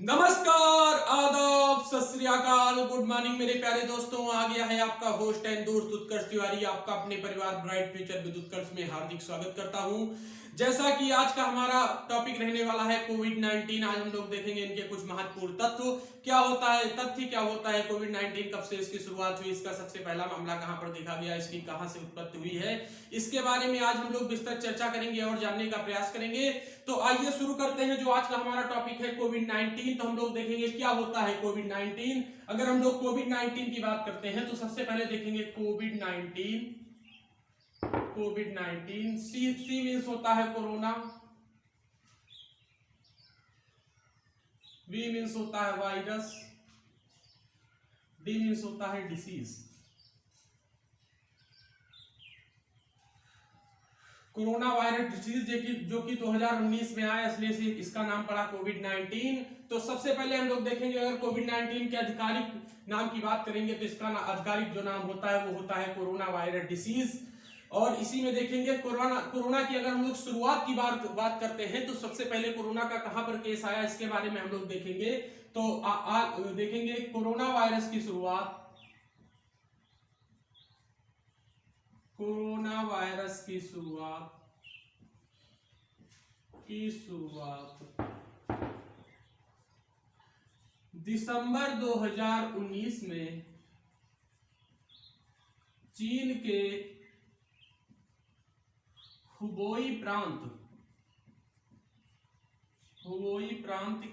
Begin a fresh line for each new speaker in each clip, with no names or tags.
नमस्कार, आदाब, सत श्री अकाल, गुड मॉर्निंग मेरे प्यारे दोस्तों। आ गया है आपका होस्ट एंड दोस्त उत्कर्ष तिवारी, आपका अपने परिवार ब्राइट फ्यूचर विद उत्कर्ष में हार्दिक स्वागत करता हूं। जैसा कि आज का हमारा टॉपिक रहने वाला है कोविड-19। आज हम लोग देखेंगे इनके कुछ महत्वपूर्ण तत्व क्या होता है, तथ्य क्या होता है, कोविड-19 कब से इसकी शुरुआत हुई, इसका सबसे पहला मामला कहां पर देखा गया, इसकी कहां से उत्पत्ति हुई है, इसके बारे में आज हम लोग विस्तृत चर्चा करेंगे और जानने का प्रयास करेंगे। तो आइए शुरू करते हैं। जो आज का हमारा टॉपिक है कोविड-19, तो हम लोग देखेंगे क्या होता है कोविड-19। अगर हम लोग कोविड-19 की बात करते हैं तो सबसे पहले देखेंगे कोविड-19। सी मीन्स होता है कोरोना, वी मीन्स होता है वायरस, डी मीन्स होता है डिसीज। कोरोना वायरस डिसीज जो कि 2019 में आया, इसलिए से इसका नाम पड़ा कोविड-19। तो सबसे पहले हम लोग देखेंगे, अगर कोविड-19 के आधिकारिक नाम की बात करेंगे तो इसका आधिकारिक जो नाम होता है वो होता है कोरोना वायरस डिसीज। और इसी में देखेंगे कोरोना की अगर हम लोग शुरुआत की बात करते हैं तो सबसे पहले कोरोना का कहां पर केस आया, इसके बारे में हम लोग देखेंगे। तो देखेंगे कोरोना वायरस की शुरुआत, कोरोना वायरस की शुरुआत दिसंबर 2019 में चीन के हुबेई प्रांत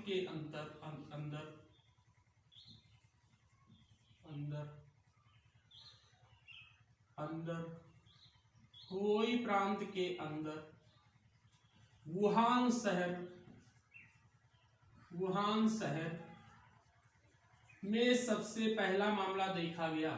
के अंदर हुबेई प्रांत के अंदर वुहान शहर में सबसे पहला मामला देखा गया।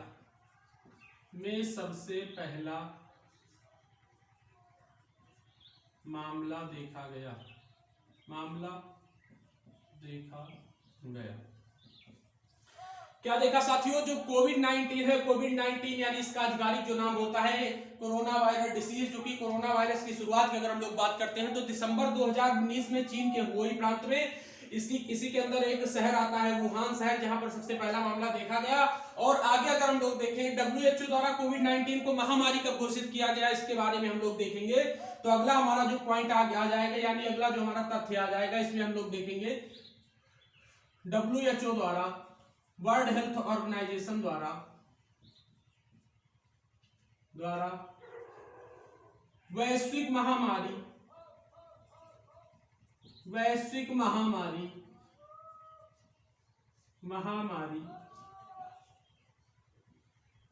क्या देखा साथियों, जो कोविड-19 है, कोविड-19 यानी इसका आधिकारिक जो नाम होता है कोरोना वायरस डिसीज, जो कि कोरोना वायरस की शुरुआत की अगर हम लोग बात करते हैं तो दिसंबर 2019 में चीन के हुबेई प्रांत में इसी के अंदर एक शहर आता है वुहान शहर, जहां पर सबसे पहला मामला देखा गया। और आगे अगर हम लोग देखें, WHO द्वारा कोविड-19 को महामारी कब घोषित किया गया, इसके बारे में हम लोग देखेंगे। तो अगला हमारा जो पॉइंट आ जाएगा, यानी अगला जो हमारा तथ्य आ जाएगा, इसमें हम लोग देखेंगे WHO द्वारा, वर्ल्ड हेल्थ ऑर्गेनाइजेशन द्वारा वैश्विक महामारी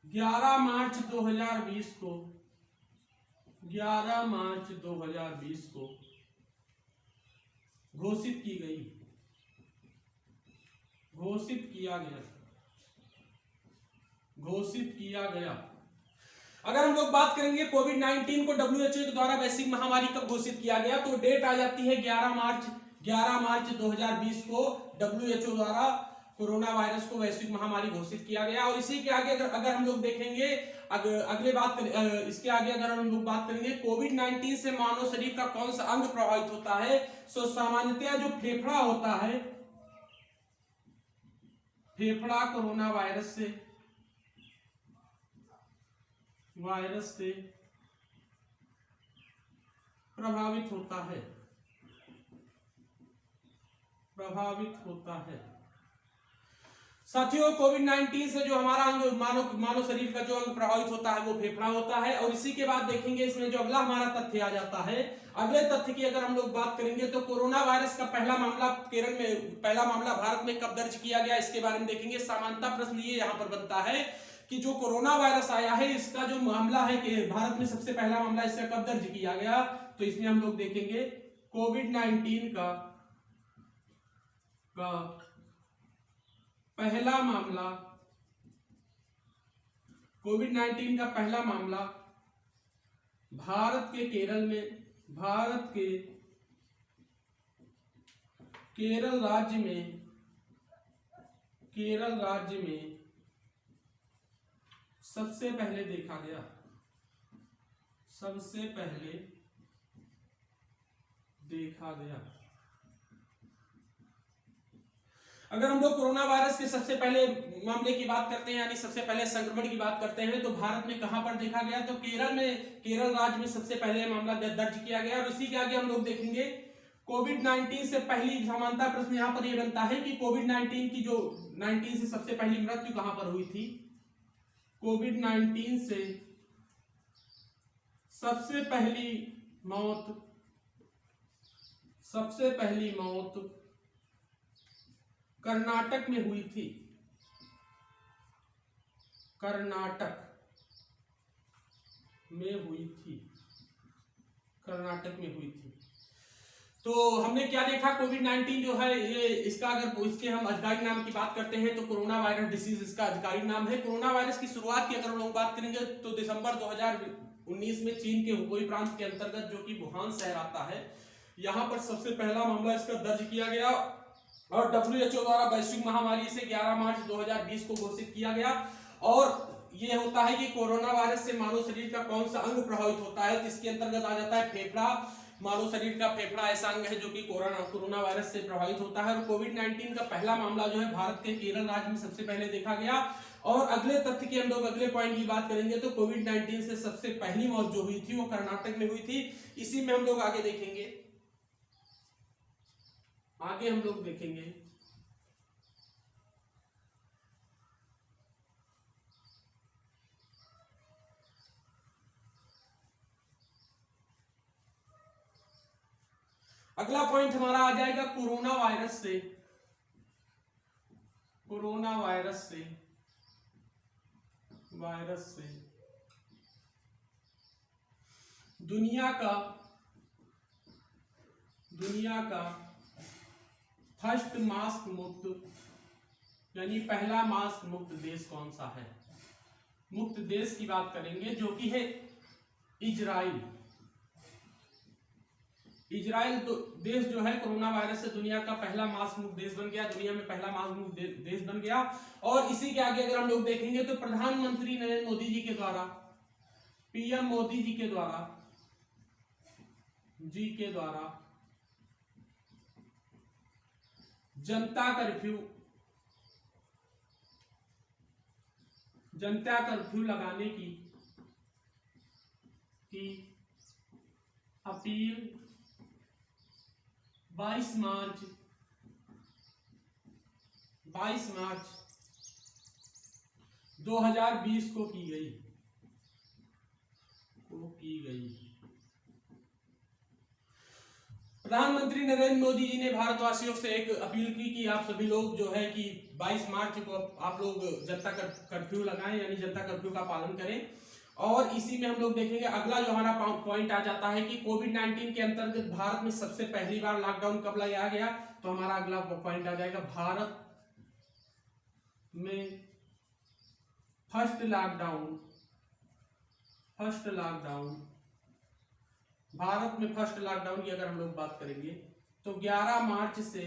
11 मार्च 2020 को घोषित किया गया। अगर हम लोग बात करेंगे कोविड-19 को WHO के द्वारा वैश्विक महामारी कब घोषित किया गया, तो डेट आ जाती है 11 मार्च 2020 को WHO द्वारा कोरोना वायरस को वैश्विक महामारी घोषित किया गया। और इसी के आगे अगर हम लोग देखेंगे, इसके आगे अगर हम लोग बात करेंगे कोविड-19 से मानव शरीर का कौन सा अंग प्रभावित होता है, तो सामान्यतया जो फेफड़ा होता है, फेफड़ा कोरोना वायरस से प्रभावित होता है। साथियों, कोविड-19 से जो हमारा अंग मानव शरीर का जो अंग प्रभावित होता है वो फेफड़ा होता है। और इसी के बाद देखेंगे इसमें जो अगला हमारा तथ्य आ जाता है, अगले तथ्य की अगर हम लोग बात करेंगे तो कोरोना वायरस का पहला मामला भारत में कब दर्ज किया गया, इसके बारे में देखेंगे। सामान्यतः प्रश्न ये यहाँ पर बनता है कि जो कोरोना वायरस आया है, इसका जो मामला है कि भारत में सबसे पहला मामला इसका कब दर्ज किया गया, तो इसमें हम लोग देखेंगे कोविड-19 का पहला मामला भारत के केरल राज्य में सबसे पहले देखा गया। अगर हम लोग कोरोना वायरस के सबसे पहले मामले की बात करते हैं, यानी सबसे पहले संक्रमण की बात करते हैं, तो भारत में कहां पर देखा गया, तो केरल राज्य में सबसे पहले मामला दर्ज किया गया। और इसी के आगे हम लोग देखेंगे कोविड-19 से पहली समानता प्रश्न यहां पर यह बनता है कि कोविड-19 की जो 19 से सबसे पहली मृत्यु कहां पर हुई थी। कोविड-19 से सबसे पहली मौत कर्नाटक में हुई थी। कर्नाटक में हुई थी। तो हमने क्या देखा, कोविड-19 जो है ये इसका अगर इसके हम अधिकारिक नाम की बात करते हैं तो कोरोना वायरस डिसीज इसका अधिकारिक नाम है। कोरोना वायरस की शुरुआत की अगर हम लोग बात करेंगे तो दिसंबर 2019 में चीन के हुबेई प्रांत के अंतर्गत जो कि वुहान शहर आता है, यहां पर सबसे पहला मामला इसका दर्ज किया गया और WHO द्वारा वैश्विक महामारी से 11 मार्च 2020 को घोषित किया गया। और ये होता है कि कोरोना वायरस से मानव शरीर का कौन सा अंग प्रभावित होता है, तो इसके अंतर्गत आ जाता है फेफड़ा। मानव शरीर का फेफड़ा ऐसा अंग है जो कि कोरोना वायरस से प्रभावित होता है। और कोविड-19 का पहला मामला जो है भारत के केरल राज्य में सबसे पहले देखा गया। और अगले तथ्य की हम लोग अगले पॉइंट की बात करेंगे तो कोविड-19 से सबसे पहली मौत जो हुई थी वो कर्नाटक में हुई थी। इसी में हम लोग आगे देखेंगे अगला पॉइंट हमारा आ जाएगा कोरोना वायरस से दुनिया का फर्स्ट मास्क मुक्त यानी पहला मास्क मुक्त देश कौन सा है। मुक्त देश की बात करेंगे जो कि है इजराइल तो देश जो है कोरोना वायरस से दुनिया का पहला मास्क मुक्त देश बन गया, दुनिया में पहला मास्क मुक्त देश बन गया। और इसी के आगे अगर हम लोग देखेंगे तो प्रधानमंत्री नरेंद्र मोदी जी के द्वारा, पीएम मोदी जी के द्वारा जनता कर्फ्यू लगाने की अपील 22 मार्च 2020 को की गई। प्रधानमंत्री नरेंद्र मोदी जी ने भारतवासियों से एक अपील की कि आप सभी लोग जो है कि 22 मार्च को आप लोग जनता कर्फ्यू लगाएं, यानी जनता कर्फ्यू का पालन करें। और इसी में हम लोग देखेंगे अगला जो हमारा पॉइंट आ जाता है कि कोविड-19 के अंतर्गत भारत में सबसे पहली बार लॉकडाउन कब लगाया गया, तो हमारा अगला पॉइंट आ जाएगा भारत में फर्स्ट लॉकडाउन भारत में फर्स्ट लॉकडाउन की अगर हम लोग बात करेंगे तो 11 मार्च से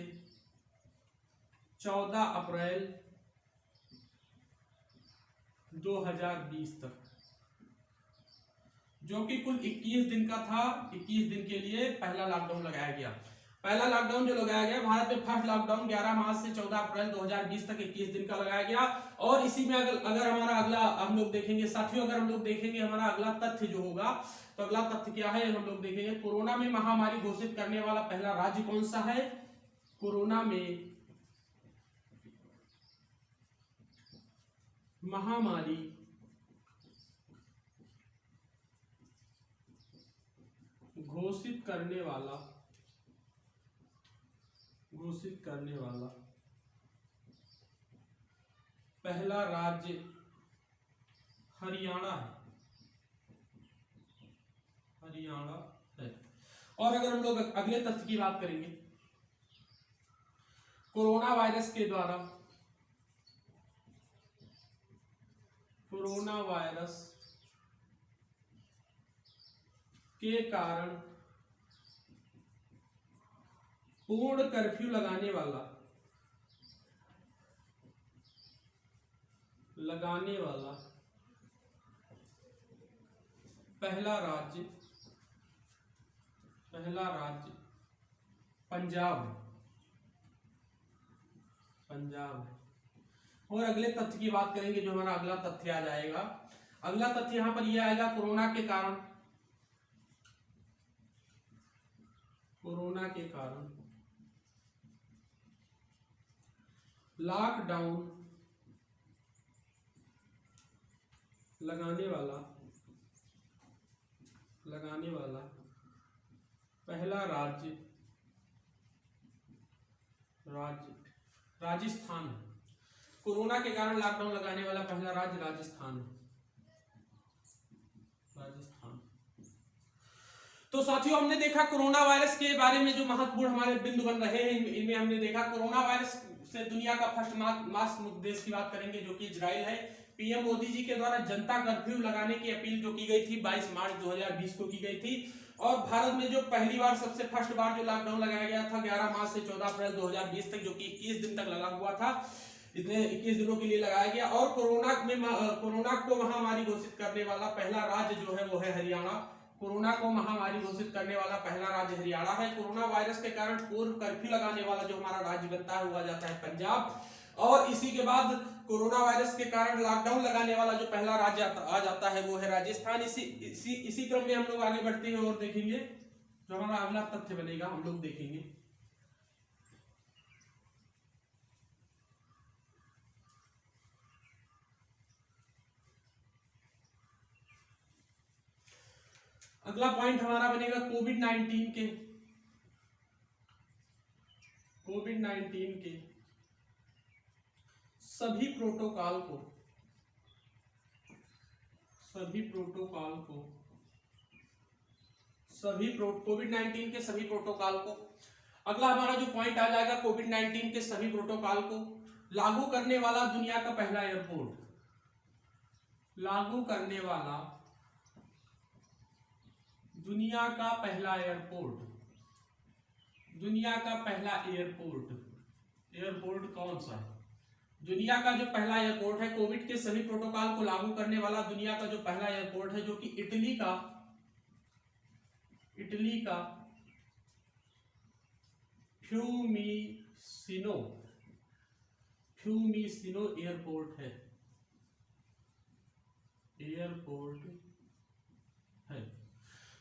14 अप्रैल 2020 तक, जो कि कुल 21 दिन का था। 21 दिन के लिए पहला लॉकडाउन लगाया गया। पहला लॉकडाउन जो लगाया गया भारत में फर्स्ट लॉकडाउन 11 मार्च से 14 अप्रैल 2020 तक 21 दिन का लगाया गया। और इसी में अगर हमारा अगला हम लोग देखेंगे साथियों, अगर हम लोग देखेंगे हमारा अगला तथ्य जो होगा, तो अगला तथ्य क्या है हम लोग देखेंगे, कोरोना में महामारी घोषित करने वाला पहला राज्य कौन सा है। कोरोना में महामारी घोषित करने वाला पहला राज्य हरियाणा है। और अगर हम लोग अगले तथ्य की बात करेंगे, कोरोना वायरस के कारण पूर्ण कर्फ्यू लगाने वाला पहला राज्य पंजाब पंजाब है। और अगले तथ्य की बात करेंगे, जो हमारा अगला तथ्य आ जाएगा, अगला तथ्य यहां पर यह आएगा, कोरोना के कारण लॉकडाउन लगाने वाला पहला राज्य राजस्थान है। कोरोना के कारण लॉकडाउन लगाने वाला पहला राज्य राजस्थान है। तो साथियों, हमने देखा कोरोना वायरस के बारे में जो महत्वपूर्ण हमारे बिंदु बन रहे हैं, इनमें हमने देखा कोरोना वायरस से दुनिया का फर्स्ट मास देश की बात करेंगे, जो कि इजराइल है। पीएम मोदी जी के द्वारा जनता कर्फ्यू लगाने की अपील जो की गई थी 22 मार्च 2020 को की गई थी। और भारत में जो पहली बार सबसे फर्स्ट बार जो लॉकडाउन लगाया गया था 11 मार्च से 14 अप्रैल 2020 तक, जो कि 21 दिन तक लगा हुआ था, इतने 21 दिनों के लिए लगाया गया। और कोरोना को महामारी घोषित करने वाला पहला राज्य जो है वो है हरियाणा। कोरोना को महामारी घोषित करने वाला पहला राज्य हरियाणा है। कोरोना वायरस के कारण पूर्व कर्फ्यू लगाने वाला जो हमारा राज्य बनता है वो आ जाता है पंजाब। और इसी के बाद कोरोना वायरस के कारण लॉकडाउन लगाने वाला जो पहला राज्य आ जाता है वो है राजस्थान। इसी क्रम में हम लोग आगे बढ़ते हैं और देखेंगे जो हमारा अगला तथ्य बनेगा, हम लोग देखेंगे अगला पॉइंट हमारा बनेगा कोविड 19 के सभी प्रोटोकॉल को कोविड 19 के सभी प्रोटोकॉल को, अगला हमारा जो पॉइंट आ जाएगा, कोविड 19 के सभी प्रोटोकॉल को लागू करने वाला दुनिया का पहला एयरपोर्ट, दुनिया का पहला एयरपोर्ट कौन सा है? दुनिया का जो पहला एयरपोर्ट है, कोविड के सभी प्रोटोकॉल को लागू करने वाला दुनिया का जो पहला एयरपोर्ट है, जो कि इटली का फ्यूमिसिनो एयरपोर्ट है।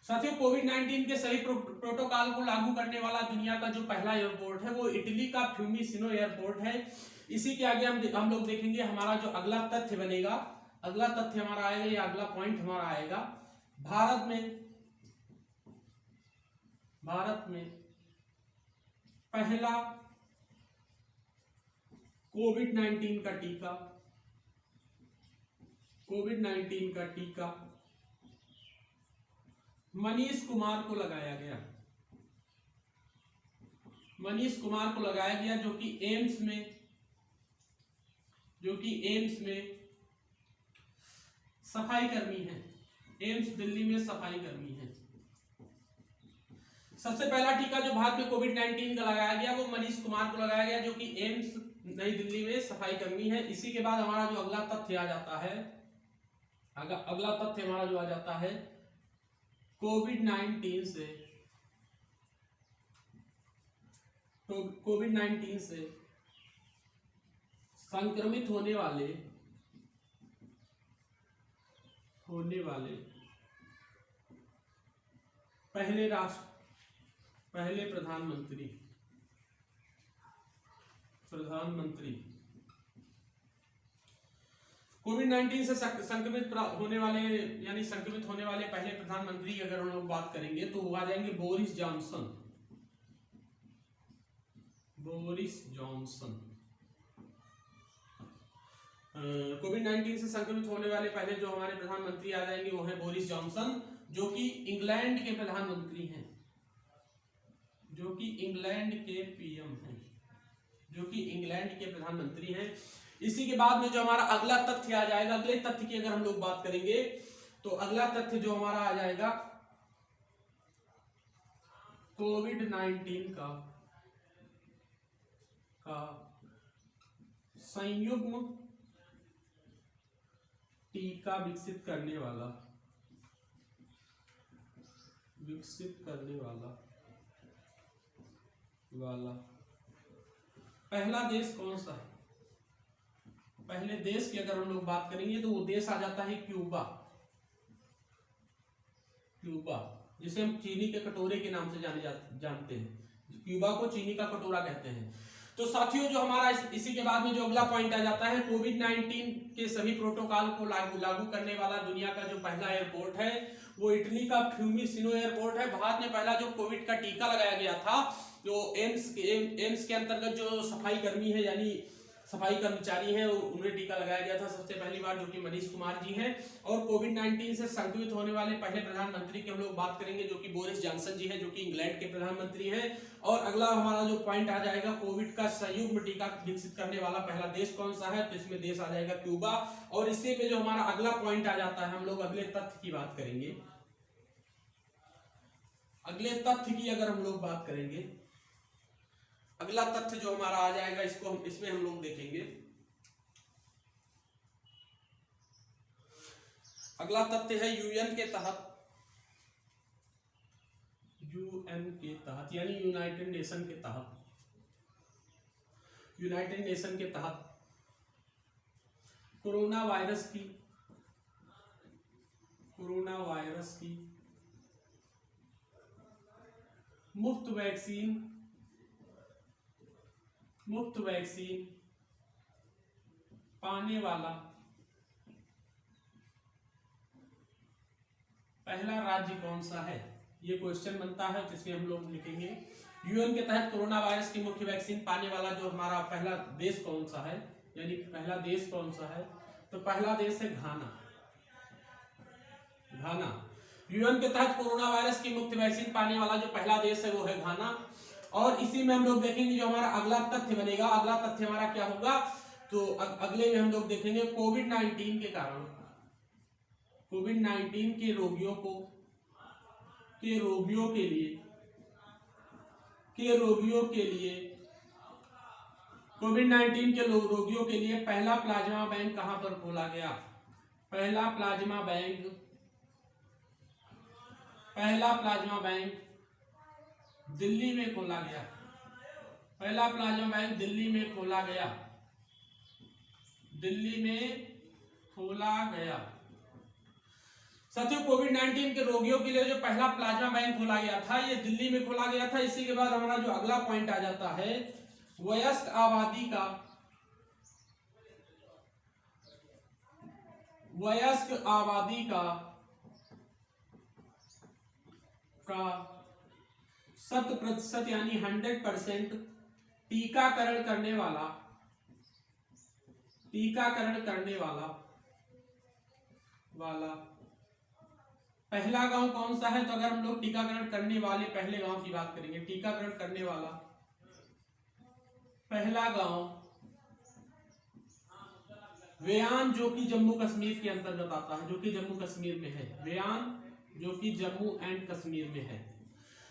साथियों, कोविड 19 के सभी प्रोटोकॉल को लागू करने वाला दुनिया का जो पहला एयरपोर्ट है वो इटली का फ्यूमिसिनो एयरपोर्ट है। इसी के आगे हम लोग देखेंगे हमारा जो अगला तथ्य बनेगा, अगला तथ्य हमारा आएगा या अगला पॉइंट हमारा आएगा, भारत में पहला कोविड 19 का टीका मनीष कुमार को लगाया गया, जो कि एम्स में सफाई कर्मी है। एम्स दिल्ली में सफाई कर्मी है। सबसे पहला टीका जो भारत में कोविड 19 का लगाया गया वो मनीष कुमार को लगाया गया, जो कि एम्स नई दिल्ली में सफाई कर्मी है। इसी के बाद हमारा जो अगला तथ्य आ जाता है, अगला तथ्य हमारा जो आ जाता है, कोविड 19 से संक्रमित होने वाले पहले प्रधानमंत्री कोविड 19 से संक्रमित होने वाले पहले प्रधानमंत्री अगर हम लोग बात करेंगे तो वो आ जाएंगे बोरिस जॉनसन। कोविड 19 से संक्रमित होने वाले पहले जो हमारे प्रधानमंत्री आ जाएंगे वो है बोरिस जॉनसन, जो कि इंग्लैंड के प्रधानमंत्री हैं, जो कि इंग्लैंड के पीएम हैं, जो कि इंग्लैंड के प्रधानमंत्री हैं। इसी के बाद में जो हमारा अगला तथ्य आ जाएगा, अगले तथ्य की अगर हम लोग बात करेंगे तो अगला तथ्य जो हमारा आ जाएगा, कोविड 19 का संयुग्म टीका विकसित करने वाला पहला देश कौन सा है? पहले देश की अगर हम लोग बात करेंगे तो वो देश आ जाता है क्यूबा। क्यूबा जिसे हम चीनी के कटोरे के नाम से जानते हैं। क्यूबा को चीनी का कटोरा कहते हैं। तो साथियों जो हमारा इसी के बाद में जो अगला पॉइंट आ जाता है, कोविड-19 के सभी प्रोटोकॉल को लागू करने वाला दुनिया का जो पहला एयरपोर्ट है वो इटली का फ्यूमिसिनो एयरपोर्ट है। भारत में पहला जो कोविड का टीका लगाया गया था, जो एम्स के अंतर्गत जो सफाई कर्मी है यानी सफाई कर्मचारी हैं उन्हें टीका लगाया गया था सबसे पहली बार, जो कि मनीष कुमार जी हैं। और कोविड-19 से संक्रमित होने वाले पहले प्रधानमंत्री की हम लोग बात करेंगे, जो कि बोरिस जॉनसन जी हैं, जो कि इंग्लैंड के प्रधानमंत्री हैं। और अगला हमारा जो पॉइंट आ जाएगा, कोविड का संयुग्म टीका विकसित करने वाला पहला देश कौन सा है? तो इसमें देश आ जाएगा क्यूबा। और इसी में जो हमारा अगला पॉइंट आ जाता है, हम लोग अगले तथ्य की बात करेंगे। अगले तथ्य की अगर हम लोग बात करेंगे, अगला तथ्य जो हमारा आ जाएगा इसमें हम लोग देखेंगे। अगला तथ्य है यूएन के तहत यानी यूनाइटेड नेशन के तहत कोरोना वायरस की मुफ्त वैक्सीन पाने वाला पहला राज्य कौन सा है? ये क्वेश्चन बनता है, जिसमें हम लोग लिखेंगे यूएन के तहत कोरोना वायरस की मुख्य वैक्सीन पाने वाला जो हमारा पहला देश कौन सा है, यानी पहला देश कौन सा है? तो पहला देश है घाना। यूएन के तहत कोरोना वायरस की मुफ्त वैक्सीन पाने वाला जो पहला देश है वो है घाना। और इसी में हम लोग देखेंगे जो हमारा अगला तथ्य बनेगा। अगला तथ्य हमारा क्या होगा? तो अगले में हम लोग देखेंगे कोविड-19 के कारण कोविड-19 के रोगियों के लिए कोविड-19 के रोगियों के लिए पहला प्लाज्मा बैंक कहां पर खोला गया? पहला प्लाज्मा बैंक दिल्ली में खोला गया। पहला प्लाज्मा बैंक दिल्ली में खोला गया। साथियों कोविड-19 के रोगियों के लिए जो पहला प्लाज्मा बैंक खोला गया था, ये दिल्ली में खोला गया था। इसी के बाद हमारा जो अगला पॉइंट आ जाता है, वयस्क आबादी का 100% यानी 100% टीकाकरण करने वाला पहला गांव कौन सा है? तो अगर हम लोग टीकाकरण करने वाले पहले गांव की बात करेंगे, टीकाकरण करने वाला पहला गांव वेयान, जो कि जम्मू कश्मीर के अंतर्गत आता है, जो कि जम्मू कश्मीर में है। वेयान जो कि जम्मू एंड कश्मीर में है।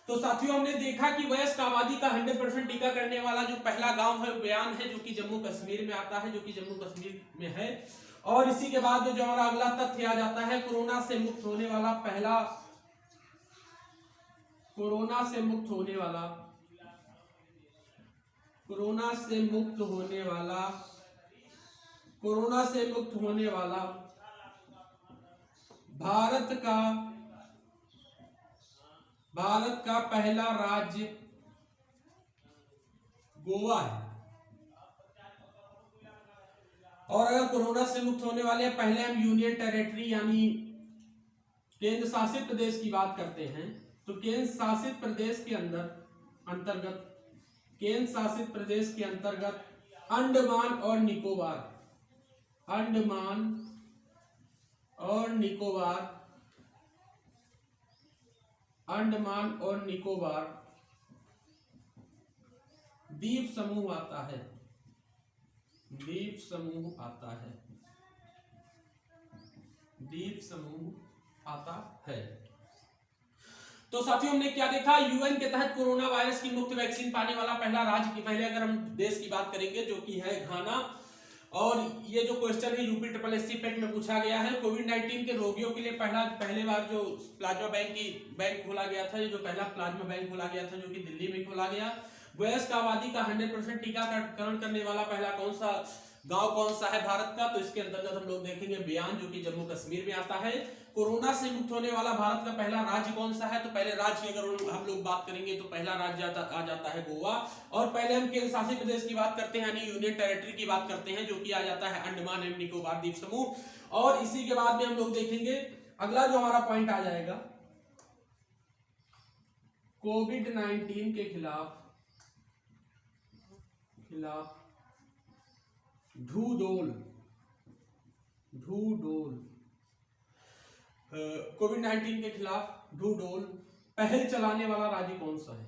तो साथियों हमने देखा कि वयस्क आबादी का 100% टीका करने वाला जो पहला गांव है वेयान है, जो कि जम्मू कश्मीर में आता है, और इसी के बाद जो हमारा अगला तथ्य आ जाता है, कोरोना से मुक्त होने वाला पहला भारत का पहला राज्य गोवा है। और अगर कोरोना से मुक्त होने वाले पहले हम यूनियन टेरिटरी यानी केंद्र शासित प्रदेश की बात करते हैं, तो केंद्र शासित प्रदेश के अंतर्गत अंडमान और निकोबार द्वीप समूह आता है। तो साथियों हमने क्या देखा? यूएन के तहत कोरोना वायरस की मुफ्त वैक्सीन पाने वाला पहला राज्य की पहले अगर हम देश की बात करेंगे, जो कि है घाना। और ये जो क्वेश्चन है यूपी SSC पेट में पूछा गया है। कोविड-19 के रोगियों के लिए पहले बार जो प्लाज्मा बैंक खोला गया था, ये जो पहला प्लाज्मा बैंक खोला गया था, जो कि दिल्ली में खोला गया। वयस्क आबादी का 100% टीकाकरण करने वाला पहला कौन सा गांव कौन सा है भारत का? तो इसके अंतर्गत हम लोग देखेंगे बयान, जो कि जम्मू कश्मीर में आता है। कोरोना से मुक्त होने वाला भारत का पहला राज्य कौन सा है? तो पहले राज्य की अगर हम लोग बात करेंगे तो पहला राज्य आ जाता है गोवा। और पहले हम केंद्र शासित प्रदेश की बात करते हैं, यानी यूनियन टेरिटरी की बात करते हैं, जो कि आ जाता है अंडमान एवं निकोबार द्वीप समूह। और इसी के बाद में हम लोग देखेंगे अगला जो हमारा पॉइंट आ जाएगा, कोविड-19 के खिलाफ ढूंढोल कोविड-19 के खिलाफ ढूंढोल पहल चलाने वाला राज्य कौन सा है?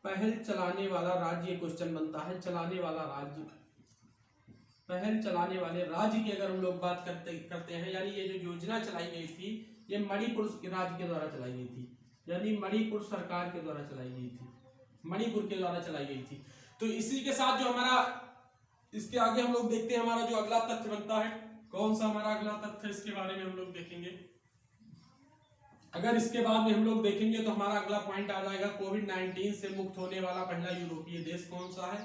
पहल चलाने वाला राज्य, क्वेश्चन बनता है, चलाने वाला राज्य, पहल चलाने वाले राज्य की अगर हम लोग बात करते हैं, यानी ये जो योजना चलाई गई थी ये मणिपुर राज्य के द्वारा चलाई गई थी, यानी मणिपुर सरकार के द्वारा चलाई गई थी, मणिपुर के द्वारा चलाई गई थी। तो इसी के साथ जो हमारा इसके आगे हम लोग देखते हैं, हमारा जो अगला तथ्य बनता है, कौन सा हमारा अगला तथ्य, इसके बारे में हम लोग देखेंगे। अगर इसके बाद में हम लोग देखेंगे तो हमारा अगला पॉइंट आ जाएगा, कोविड-19 से मुक्त होने वाला पहला यूरोपीय देश कौन सा है?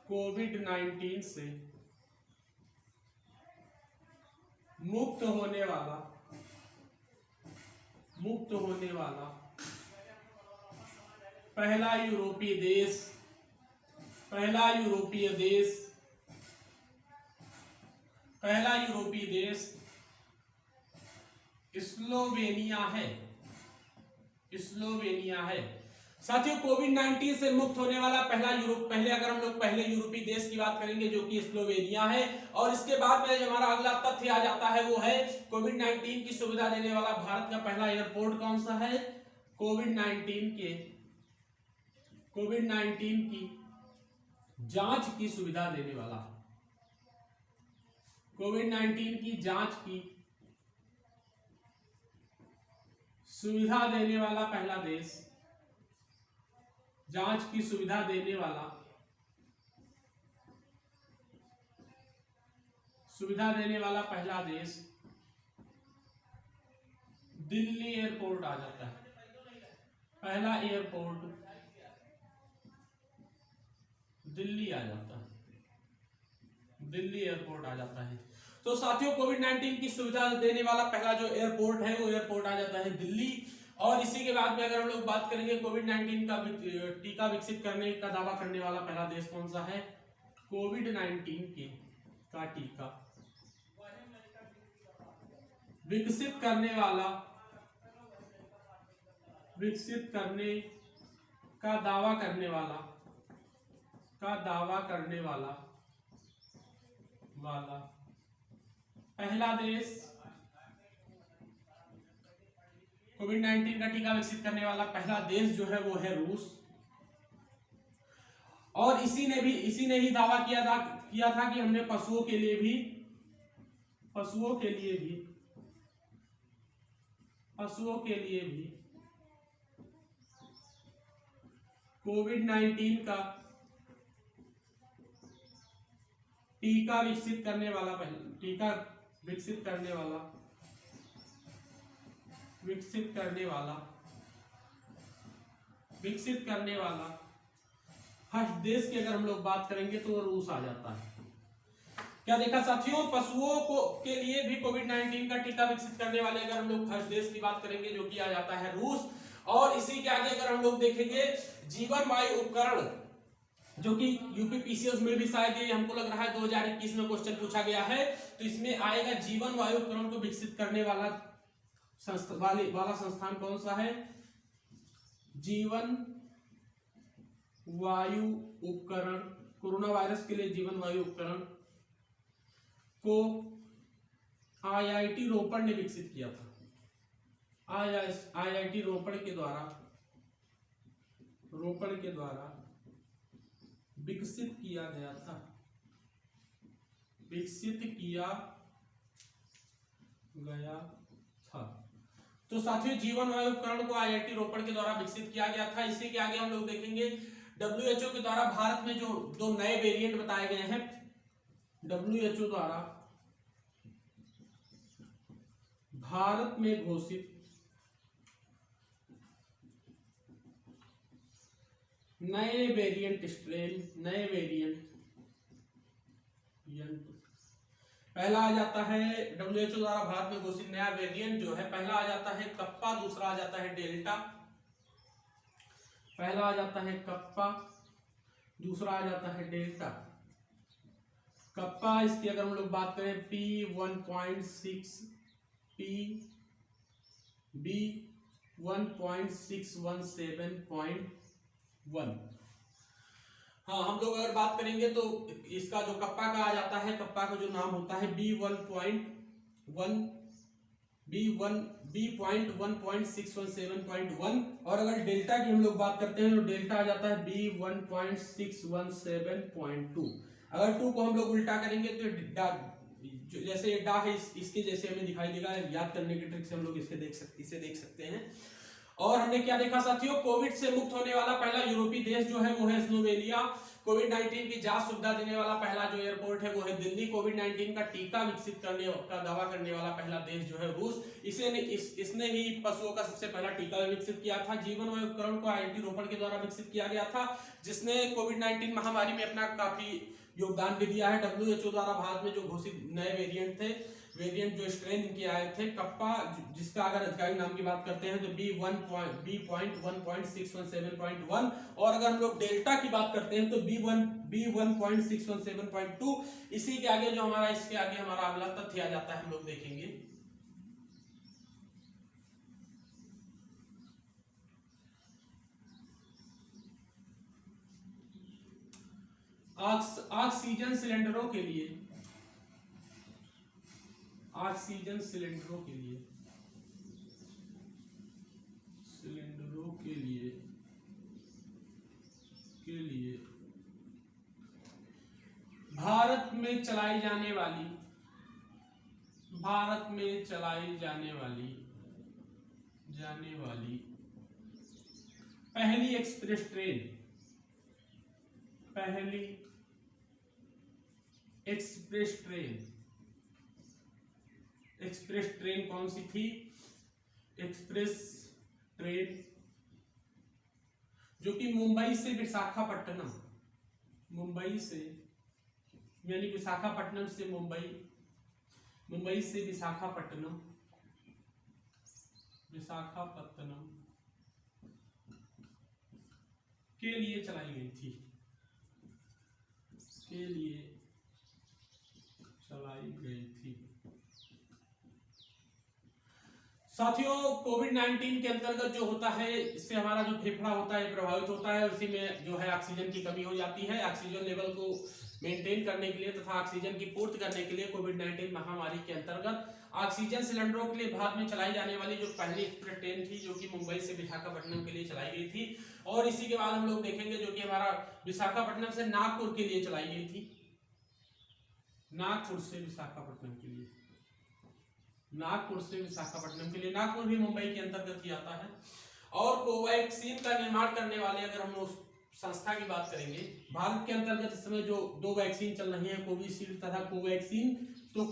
कोविड-19 से मुक्त होने वाला पहला यूरोपीय देश स्लोवेनिया है। साथियों, कोविड-19 से मुक्त होने वाला पहले यूरोपीय देश की बात करेंगे, जो कि स्लोवेनिया है। और इसके बाद में हमारा अगला तथ्य आ जाता है, वो है कोविड-19 की सुविधा देने वाला भारत का पहला एयरपोर्ट कौन सा है? कोविड-19 की जांच की सुविधा देने वाला, कोविड-19 की जांच की सुविधा देने वाला पहला देश, जांच की सुविधा देने वाला पहला देश दिल्ली एयरपोर्ट आ जाता है। पहला एयरपोर्ट दिल्ली एयरपोर्ट आ जाता है। तो साथियों, कोविड-19 की सुविधा देने वाला पहला जो एयरपोर्ट है वो एयरपोर्ट आ जाता है दिल्ली। और इसी के बाद में अगर हम लोग बात करेंगे, कोविड-19 का टीका विकसित करने का दावा करने वाला पहला देश कौन सा है? कोविड-19 का टीका विकसित करने का दावा करने वाला पहला देश, कोविड-19 का टीका विकसित करने वाला पहला देश जो है वो है रूस। और इसी ने ही दावा किया था कि हमने पशुओं के लिए भी कोविड-19 का टीका विकसित करने वाला फर्स्ट देश की अगर हम लोग बात करेंगे तो रूस आ जाता है। क्या देखा साथियों, पशुओं के लिए भी कोविड-19 का टीका विकसित करने वाले अगर हम लोग फर्स्ट देश की बात करेंगे, जो कि आ जाता है रूस। और इसी के आगे अगर हम लोग देखेंगे, जीवन वायु उपकरण, जो कि यूपीपीसीएस में भी शायद ये हमको लग रहा है 2021 में क्वेश्चन पूछा गया है, तो इसमें आएगा जीवन वायु उपकरण को विकसित करने वाला संस्थान कौन सा है? जीवन वायु उपकरण, कोरोना वायरस के लिए जीवन वायु उपकरण को आईआईटी रोपड़ ने विकसित किया था। आईआईटी रोपड़ के द्वारा विकसित किया गया था। तो साथियों, जीवन वायु उपकरण को आईआईटी रोपड़ के द्वारा विकसित किया गया था। इसी के आगे हम लोग देखेंगे, डब्ल्यूएचओ के द्वारा भारत में जो 2 नए वेरिएंट बताए गए हैं, डब्ल्यूएचओ द्वारा भारत में घोषित नए वेरिएंट स्ट्रेन, नए वेरिएंट पहला आ जाता है WHO द्वारा भारत में घोषित नया वेरिएंट जो है, पहला आ जाता है कप्पा, दूसरा आ जाता है डेल्टा। पहला आ जाता है कप्पा, दूसरा आ जाता है डेल्टा। कप्पा, इसकी अगर हम लोग बात करें P1.6, B1.617.1। हाँ, हम लोग अगर बात करेंगे तो इसका जो कप्पा का आ जाता है, कप्पा का जो नाम होता है B1.617.1। और अगर डेल्टा की हम लोग बात करते हैं तो डेल्टा आ जाता है B1.617.2। अगर 2 को हम लोग उल्टा करेंगे तो जैसे डा है इसके जैसे हमें दिखाई देगा। याद करने की ट्रिक से हम लोग इसे देख सकते हैं। और हमने क्या देखा साथियों, कोविड से मुक्त होने वाला पहला यूरोपीय देश जो है वो है स्लोवेनिया। कोविड-19 की जांच सुविधा देने वाला पहला जो एयरपोर्ट है वो है दिल्ली। कोविड-19 का टीका विकसित करने का दावा करने वाला पहला देश जो है रूस। इसने ही पशुओं का सबसे पहला टीका विकसित किया था। जीवन और उपकरण को IIT रोपड़ के द्वारा विकसित किया गया था, जिसने कोविड-19 महामारी में अपना काफी योगदान भी दिया है। WHO द्वारा भारत में जो घोषित नए वेरिएंट जो स्ट्रेन इनके आए थे कप्पा, जिसका अगर अधिकारिक नाम की बात करते हैं तो B1.617.1। और अगर हम लोग डेल्टा की बात करते हैं तो B1.617.2। इसी के आगे जो हमारा इसके आगे हमारा अगला तथ्य आ जाता है, हम लोग देखेंगे। ऑक्सीजन सिलेंडरों के लिए भारत में चलाई जाने वाली पहली एक्सप्रेस ट्रेन कौन सी थी? एक्सप्रेस ट्रेन जो कि मुंबई से विशाखापट्टनम, यानी विशाखापट्टनम से मुंबई से विशाखापट्टनम के लिए चलाई गई थी। साथियों, कोविड-19 के अंतर्गत जो होता है, इससे हमारा जो फेफड़ा होता है प्रभावित होता है। उसी में जो है ऑक्सीजन की कमी हो जाती है। ऑक्सीजन लेवल को मेंटेन करने के लिए तथा ऑक्सीजन की पूर्ति करने के लिए कोविड-19 महामारी के अंतर्गत ऑक्सीजन सिलेंडरों के लिए भारत में चलाई जाने वाली जो पहली एक्सप्रेस ट्रेन थी, जो कि मुंबई से विशाखापट्टनम के लिए चलाई गई थी। और इसी के बाद हम लोग देखेंगे जो कि हमारा विशाखापट्टनम से नागपुर के लिए चलाई गई थी। नागपुर से विशाखापट्टनम के लिए, नागपुर भी मुंबई के अंतर्गत ही आता है। और कोवैक्सीन का निर्माण करने वाले अगर हम उस संस्था की बात करेंगे, भारत के अंतर्गत इस समय जो 2 वैक्सीन चल रही है, कोविशील्ड तथा कोवैक्सीन। तो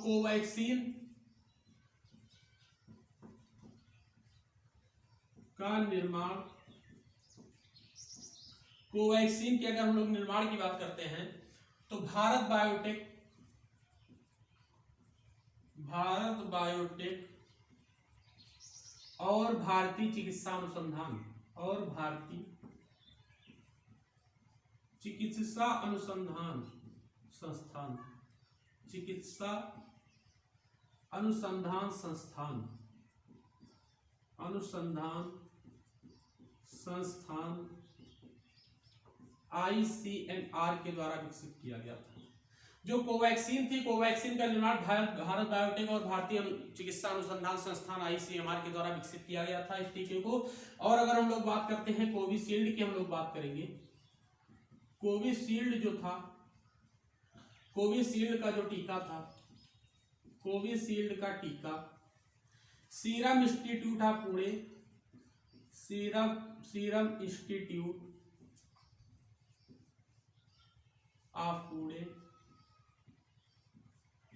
कोवैक्सीन के अगर हम लोग निर्माण की बात करते हैं तो भारत बायोटेक और भारतीय चिकित्सा अनुसंधान संस्थान ICMR के द्वारा विकसित किया गया था। जो कोवैक्सीन थी, कोवैक्सीन का निर्माण भारत बायोटेक और भारतीय चिकित्सा अनुसंधान संस्थान ICMR के द्वारा विकसित किया गया था इस टीके को। और अगर हम लोग बात करते हैं कोविशील्ड की, हम लोग बात करेंगे कोविशील्ड जो था, कोविशील्ड का जो टीका था, कोविशील्ड का टीका serum institute of Pune,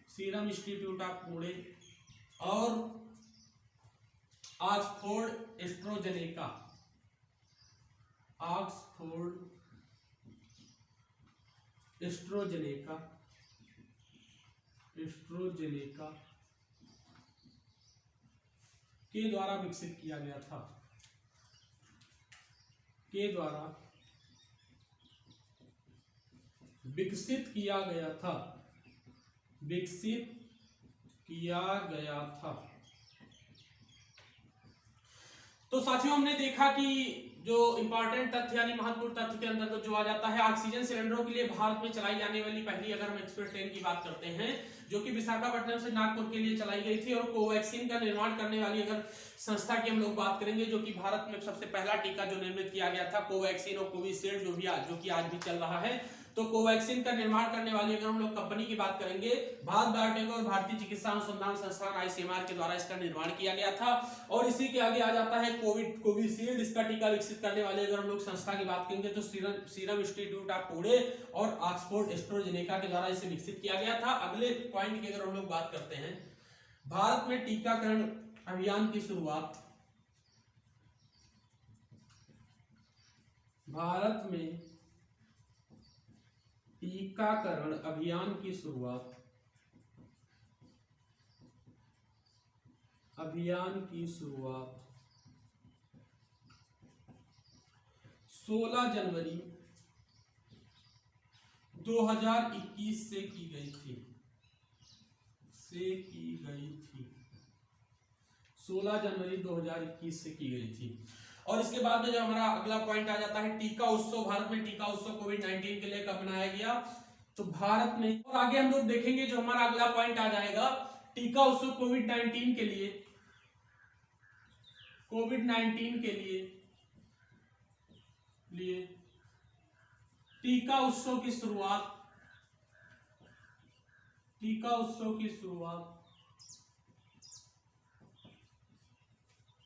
serum institute of Pune और ऑक्सफोर्ड एस्ट्रोजेनेका के द्वारा विकसित किया गया था, के द्वारा विकसित किया गया था। तो साथियों हमने देखा कि जो इंपॉर्टेंट तथ्य यानी महत्वपूर्ण तथ्य के अंतर्गत जो आ जाता है, ऑक्सीजन सिलेंडरों के लिए भारत में चलाई जाने वाली पहली, अगर हम एक्सप्रेस ट्रेन की बात करते हैं, जो कि विशाखापट्टनम से नागपुर के लिए चलाई गई थी। और कोवैक्सीन का निर्माण करने वाली अगर संस्था की हम लोग बात करेंगे, जो कि भारत में सबसे पहला टीका जो निर्मित किया गया था कोवैक्सीन और कोविशील्ड, जो कि आज भी चल रहा है। तो कोवैक्सीन का निर्माण करने वाली अगर हम लोग कंपनी की बात करेंगे, भारत बायोटेक और भारतीय चिकित्सा अनुसंधान संस्थान आईसीएमआर के द्वारा इसका निर्माण किया गया था। और इसी के आगे आ जाता है कोविशील्ड, इसका टीका विकसित करने वाले अगर हम लोग संस्था की बात करेंगे तो सीरम इंस्टीट्यूट ऑफ पुणे और ऑक्सफोर्ड एस्ट्राजेनेका के द्वारा इसे विकसित किया गया था। अगले पॉइंट की अगर हम लोग बात करते हैं, भारत में टीकाकरण अभियान की शुरुआत, भारत में टीकाकरण अभियान की शुरुआत 16 जनवरी 2021 से की गई थी, 16 जनवरी 2021 से की गई थी। और इसके बाद में जो हमारा अगला पॉइंट आ जाता है टीका उत्सव, भारत में टीका उत्सव कोविड-19 के लिए कब मनाया गया, तो भारत में। और आगे हम लोग देखेंगे जो हमारा अगला पॉइंट आ जाएगा टीका उत्सव कोविड-19 के लिए, टीका उत्सव की शुरुआत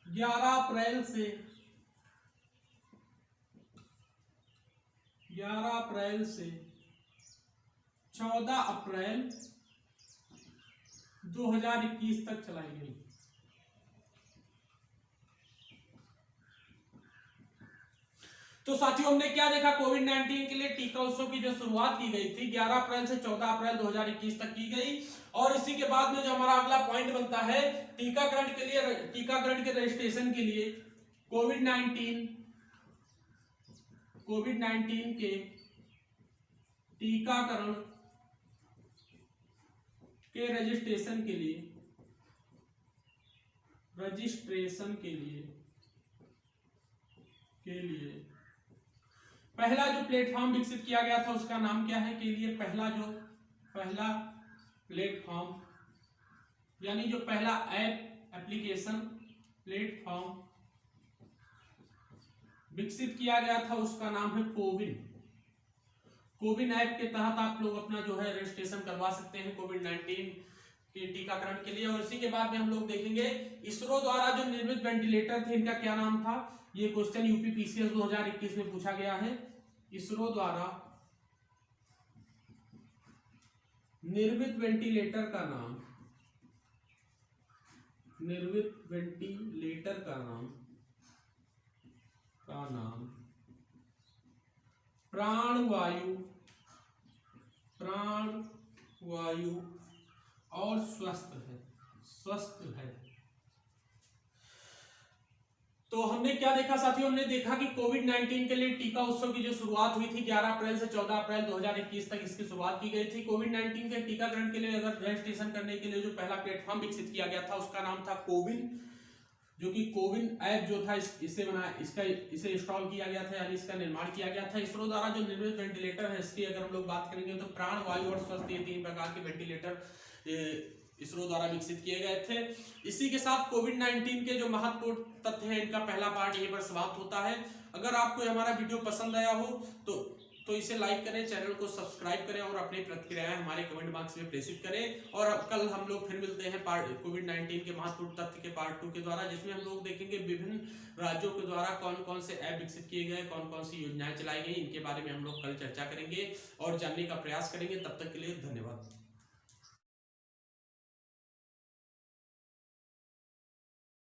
11 अप्रैल से 14 अप्रैल 2021 तक चलाई गई। तो साथियों हमने क्या देखा, कोविड-19 के लिए टीका उत्सव की जो शुरुआत की गई थी 11 अप्रैल से 14 अप्रैल 2021 तक की गई। और इसी के बाद में जो हमारा अगला पॉइंट बनता है टीकाकरण के रजिस्ट्रेशन के लिए कोविड-19 के टीकाकरण के रजिस्ट्रेशन के लिए पहला जो प्लेटफॉर्म विकसित किया गया था उसका नाम क्या है, के लिए पहला प्लेटफॉर्म यानी जो पहला एप्लीकेशन प्लेटफॉर्म विकसित किया गया था उसका नाम है कोविन ऐप के तहत आप लोग अपना जो है रजिस्ट्रेशन करवा सकते हैं कोविड-19 के टीकाकरण के लिए। और इसी के बाद में हम लोग देखेंगे इसरो द्वारा जो निर्मित वेंटिलेटर थे इनका क्या नाम था, ये क्वेश्चन यूपीपीसीएस 2021 में पूछा गया है। इसरो द्वारा निर्मित वेंटिलेटर का नाम प्राणवायु और स्वस्थ है। तो हमने क्या देखा साथियों, हमने देखा कि कोविड-19 के लिए टीका उत्सव की जो शुरुआत हुई थी 11 अप्रैल से 14 अप्रैल 2021 तक इसकी शुरुआत की गई थी। कोविड-19 के टीकाकरण के लिए अगर रजिस्ट्रेशन करने के लिए जो पहला प्लेटफॉर्म विकसित किया गया था उसका नाम था कोविन, जो कि कोविन ऐप जो था इसे इंस्टॉल किया गया था यानी इसका निर्माण किया गया था। इसरो द्वारा जो निर्मित वेंटिलेटर है इसकी अगर हम लोग बात करेंगे तो प्राणवायु और स्वस्थ, ये 3 प्रकार के वेंटिलेटर इसरो द्वारा विकसित किए गए थे। इसी के साथ कोविड-19 के जो महत्वपूर्ण तथ्य हैं इनका पहला पार्ट यहीं पर समाप्त होता है। अगर आपको हमारा वीडियो पसंद आया हो तो इसे लाइक करें, चैनल को सब्सक्राइब करें और अपनी प्रतिक्रियाएं हमारे कमेंट बॉक्स में प्रेषित करें। और कल हम लोग फिर मिलते हैं कोविड-19 के महत्वपूर्ण तथ्य के पार्ट 2 के द्वारा, जिसमें हम लोग देखेंगे विभिन्न राज्यों के द्वारा कौन कौन से ऐप विकसित किए गए, कौन कौन सी योजनाएं चलाई गई, इनके बारे में हम लोग कल चर्चा करेंगे और जानने का प्रयास करेंगे। तब तक के लिए धन्यवाद।